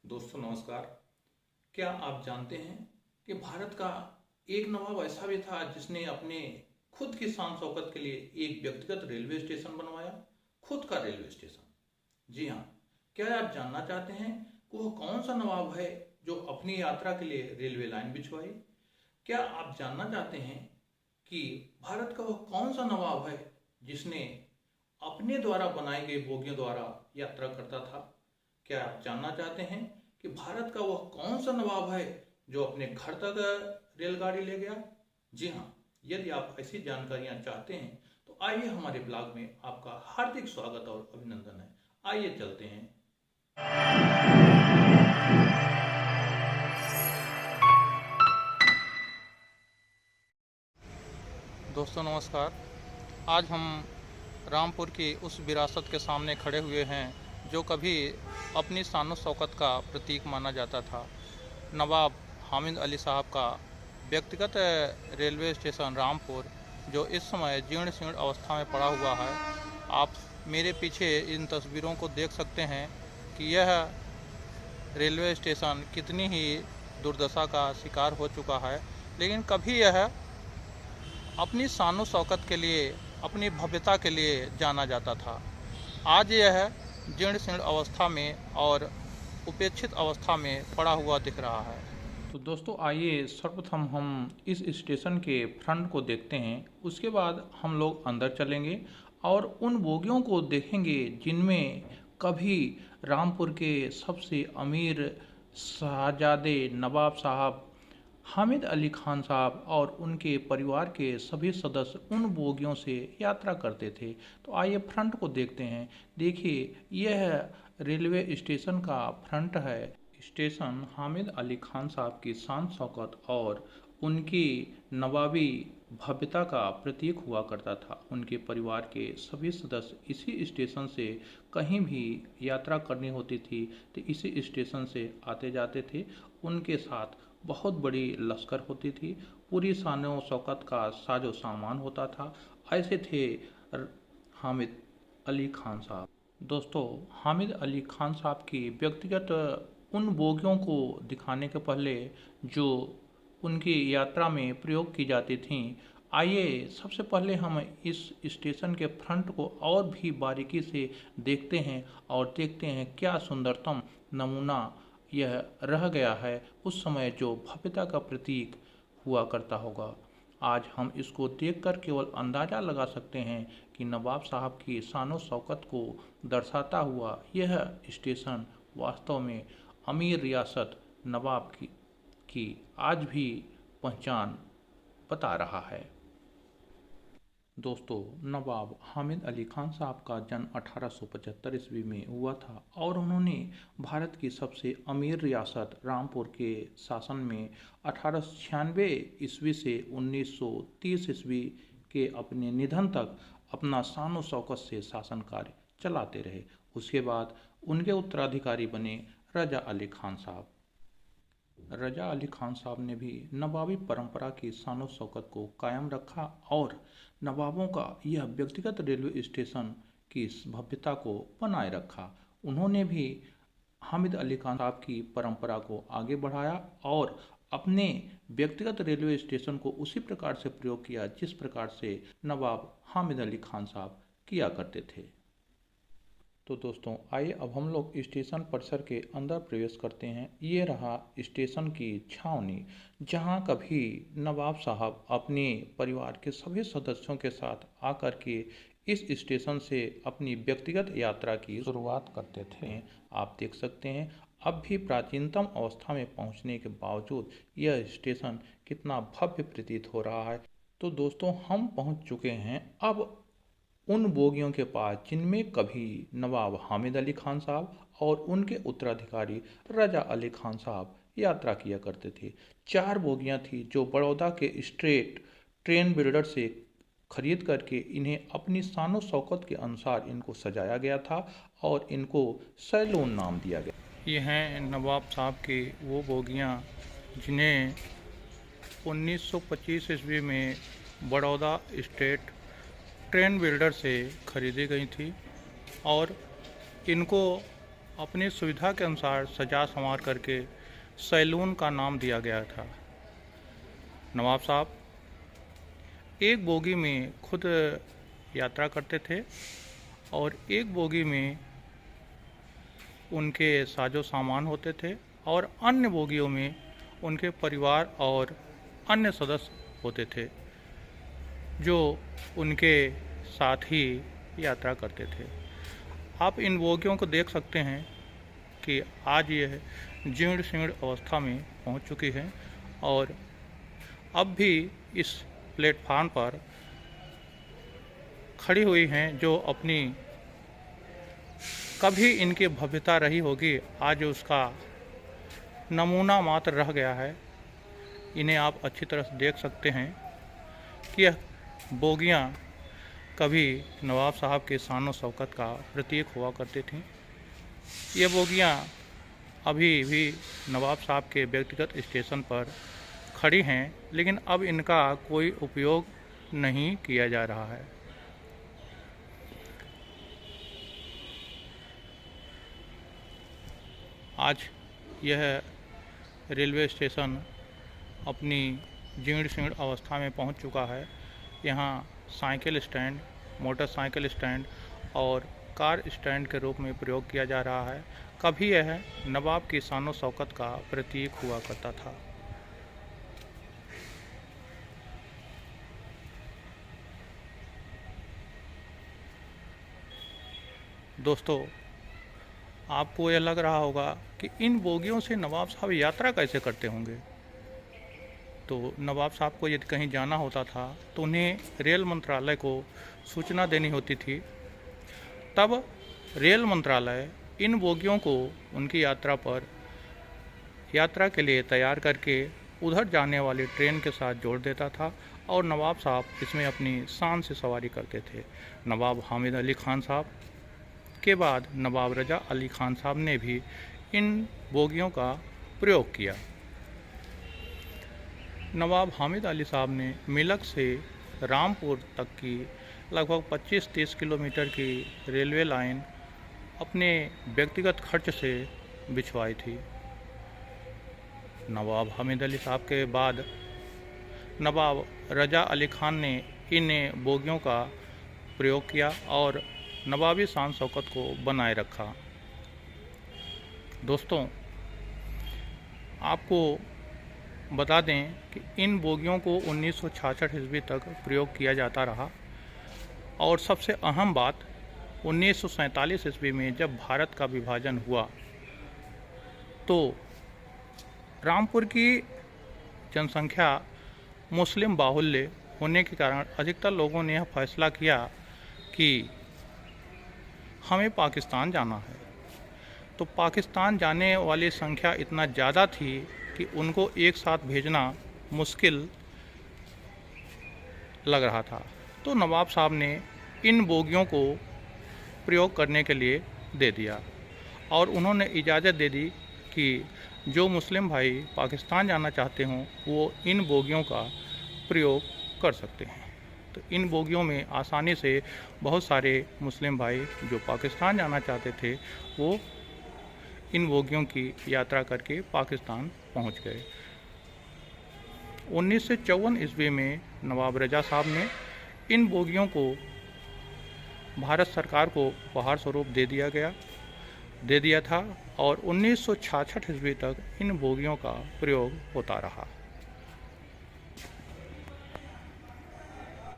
दोस्तों नमस्कार। क्या आप जानते हैं कि भारत का एक नवाब ऐसा भी था जिसने अपने खुद की शान शौकत के लिए एक व्यक्तिगत रेलवे स्टेशन बनवाया, खुद का रेलवे स्टेशन। जी हाँ। क्या आप जानना चाहते हैं कि वह कौन सा नवाब है जो अपनी यात्रा के लिए रेलवे लाइन बिछवाई? क्या आप जानना चाहते हैं कि भारत का वह कौन सा नवाब है जिसने अपने द्वारा बनाई गई बोगियों द्वारा यात्रा करता था? क्या आप जानना चाहते हैं कि भारत का वह कौन सा नवाब है जो अपने घर तक रेलगाड़ी ले गया? जी हाँ। यदि आप ऐसी जानकारियां चाहते हैं तो आइए हमारे ब्लॉग में आपका हार्दिक स्वागत और अभिनंदन है। आइए चलते हैं। दोस्तों नमस्कार। आज हम रामपुर की उस विरासत के सामने खड़े हुए हैं जो कभी अपनी शान शौकत का प्रतीक माना जाता था। नवाब हामिद अली साहब का व्यक्तिगत रेलवे स्टेशन रामपुर, जो इस समय जीर्ण शीर्ण अवस्था में पड़ा हुआ है। आप मेरे पीछे इन तस्वीरों को देख सकते हैं कि यह रेलवे स्टेशन कितनी ही दुर्दशा का शिकार हो चुका है, लेकिन कभी यह अपनी शान शौकत के लिए, अपनी भव्यता के लिए जाना जाता था। आज यह जीर्ण शीर्ण अवस्था में और उपेक्षित अवस्था में पड़ा हुआ दिख रहा है। तो दोस्तों आइए सर्वप्रथम हम इस स्टेशन के फ्रंट को देखते हैं, उसके बाद हम लोग अंदर चलेंगे और उन बोगियों को देखेंगे जिनमें कभी रामपुर के सबसे अमीर शहजादे नवाब साहब हामिद अली खान साहब और उनके परिवार के सभी सदस्य उन बोगियों से यात्रा करते थे। तो आइए फ्रंट को देखते हैं। देखिए, यह रेलवे स्टेशन का फ्रंट है। स्टेशन हामिद अली खान साहब की शान शौकत और उनकी नवाबी भव्यता का प्रतीक हुआ करता था। उनके परिवार के सभी सदस्य इसी स्टेशन से कहीं भी यात्रा करनी होती थी तो इसी स्टेशन से आते जाते थे। उनके साथ बहुत बड़ी लश्कर होती थी, पूरी शान शौकत का साजो सामान होता था। ऐसे थे हामिद अली खान साहब। दोस्तों, हामिद अली खान साहब की व्यक्तिगत उन बोगियों को दिखाने के पहले जो उनकी यात्रा में प्रयोग की जाती थीं, आइए सबसे पहले हम इस स्टेशन के फ्रंट को और भी बारीकी से देखते हैं और देखते हैं क्या सुंदरतम नमूना यह रह गया है उस समय जो भव्यता का प्रतीक हुआ करता होगा। आज हम इसको देखकर केवल अंदाज़ा लगा सकते हैं कि नवाब साहब की शान शौकत को दर्शाता हुआ यह स्टेशन वास्तव में अमीर रियासत नवाब की आज भी पहचान बता रहा है। दोस्तों, नवाब हामिद अली खान साहब का जन्म 1875 ईस्वी में हुआ था और उन्होंने भारत की सबसे अमीर रियासत रामपुर के शासन में 1896 ईस्वी से 1930 ईस्वी के अपने निधन तक अपना शान शौकत से शासन कार्य चलाते रहे। उसके बाद उनके उत्तराधिकारी बने रजा अली खान साहब। रजा अली खान साहब ने भी नवाबी परंपरा की शान शौकत को कायम रखा और नवाबों का यह व्यक्तिगत रेलवे स्टेशन की इस भव्यता को बनाए रखा। उन्होंने भी हामिद अली खान साहब की परंपरा को आगे बढ़ाया और अपने व्यक्तिगत रेलवे स्टेशन को उसी प्रकार से प्रयोग किया जिस प्रकार से नवाब हामिद अली खान साहब किया करते थे। तो दोस्तों आइए अब हम लोग स्टेशन परिसर के अंदर प्रवेश करते हैं। ये रहा स्टेशन की छावनी, जहां कभी नवाब साहब अपने परिवार के सभी सदस्यों के साथ आकर के इस स्टेशन से अपनी व्यक्तिगत यात्रा की शुरुआत करते थे। आप देख सकते हैं अब भी प्राचीनतम अवस्था में पहुंचने के बावजूद यह स्टेशन कितना भव्य प्रतीत हो रहा है। तो दोस्तों हम पहुंच चुके हैं अब उन बोगियों के पास जिनमें कभी नवाब हामिद अली खान साहब और उनके उत्तराधिकारी रजा अली खान साहब यात्रा किया करते थे। 4 बोगियां थी जो बड़ौदा के स्ट्रेट ट्रेन बिल्डर से खरीद करके इन्हें अपनी शान शौकत के अनुसार इनको सजाया गया था और इनको सैलून नाम दिया गया। ये हैं नवाब साहब की वो बोगियां जिन्हें 1925 ईस्वी में बड़ौदा स्टेट ट्रेन बिल्डर से खरीदी गई थी और इनको अपनी सुविधा के अनुसार सजा संवार करके सैलून का नाम दिया गया था। नवाब साहब एक बोगी में खुद यात्रा करते थे और एक बोगी में उनके साजो सामान होते थे और अन्य बोगियों में उनके परिवार और अन्य सदस्य होते थे जो उनके साथ ही यात्रा करते थे। आप इन बोगियों को देख सकते हैं कि आज यह जीर्ण शीर्ण अवस्था में पहुंच चुकी है और अब भी इस प्लेटफार्म पर खड़ी हुई हैं जो अपनी कभी इनकी भव्यता रही होगी, आज उसका नमूना मात्र रह गया है। इन्हें आप अच्छी तरह से देख सकते हैं कि यह बोगियां कभी नवाब साहब के शान शौकत का प्रतीक हुआ करती थीं। ये बोगियां अभी भी नवाब साहब के व्यक्तिगत स्टेशन पर खड़ी हैं, लेकिन अब इनका कोई उपयोग नहीं किया जा रहा है। आज यह रेलवे स्टेशन अपनी जीर्ण शीर्ण अवस्था में पहुंच चुका है। यहाँ साइकिल स्टैंड, मोटरसाइकिल स्टैंड और कार स्टैंड के रूप में प्रयोग किया जा रहा है। कभी यह नवाब की शान शौकत का प्रतीक हुआ करता था। दोस्तों, आपको यह लग रहा होगा कि इन बोगियों से नवाब साहब यात्रा कैसे करते होंगे। तो नवाब साहब को यदि कहीं जाना होता था तो उन्हें रेल मंत्रालय को सूचना देनी होती थी। तब रेल मंत्रालय इन बोगियों को उनकी यात्रा के लिए तैयार करके उधर जाने वाली ट्रेन के साथ जोड़ देता था और नवाब साहब इसमें अपनी शान से सवारी करते थे। नवाब हामिद अली खान साहब के बाद नवाब रजा अली खान साहब ने भी इन बोगियों का प्रयोग किया। नवाब हामिद अली साहब ने मिलक से रामपुर तक की लगभग 25-30 किलोमीटर की रेलवे लाइन अपने व्यक्तिगत खर्च से बिछवाई थी। नवाब हामिद अली साहब के बाद नवाब रजा अली खान ने इन बोगियों का प्रयोग किया और नवाबी शान शौकत को बनाए रखा। दोस्तों, आपको बता दें कि इन बोगियों को 1966 ईस्वी तक प्रयोग किया जाता रहा और सबसे अहम बात 1947 ईस्वी में जब भारत का विभाजन हुआ तो रामपुर की जनसंख्या मुस्लिम बाहुल्य होने के कारण अधिकतर लोगों ने यह फैसला किया कि हमें पाकिस्तान जाना है। तो पाकिस्तान जाने वाली संख्या इतना ज़्यादा थी कि उनको एक साथ भेजना मुश्किल लग रहा था। तो नवाब साहब ने इन बोगियों को प्रयोग करने के लिए दे दिया और उन्होंने इजाज़त दे दी कि जो मुस्लिम भाई पाकिस्तान जाना चाहते हों वो इन बोगियों का प्रयोग कर सकते हैं। तो इन बोगियों में आसानी से बहुत सारे मुस्लिम भाई जो पाकिस्तान जाना चाहते थे वो इन बोगियों की यात्रा करके पाकिस्तान पहुंच गए। 1954 ईस्वी में नवाब रजा साहब ने इन बोगियों को भारत सरकार को उपहार स्वरूप दे दिया था और 1966 ईस्वी तक इन बोगियों का प्रयोग होता रहा।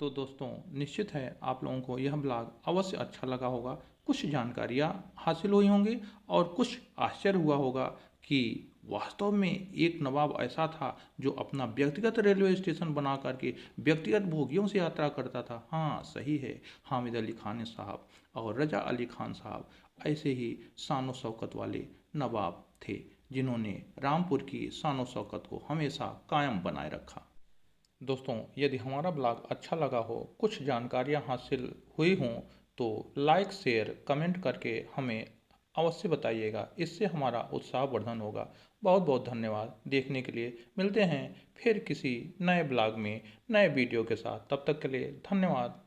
तो दोस्तों, निश्चित है आप लोगों को यह ब्लॉग अवश्य अच्छा लगा होगा। कुछ जानकारियाँ हासिल हुई होंगी और कुछ आश्चर्य हुआ होगा कि वास्तव में एक नवाब ऐसा था जो अपना व्यक्तिगत रेलवे स्टेशन बना करके व्यक्तिगत बोगियों से यात्रा करता था। हाँ, सही है, हामिद अली खान साहब और रजा अली खान साहब ऐसे ही शान शौकत वाले नवाब थे जिन्होंने रामपुर की शान शौकत को हमेशा कायम बनाए रखा। दोस्तों, यदि हमारा ब्लॉग अच्छा लगा हो, कुछ जानकारियाँ हासिल हुई हों तो लाइक, शेयर, कमेंट करके हमें अवश्य बताइएगा। इससे हमारा उत्साह वर्धन होगा। बहुत बहुत धन्यवाद देखने के लिए। मिलते हैं फिर किसी नए ब्लॉग में नए वीडियो के साथ। तब तक के लिए धन्यवाद।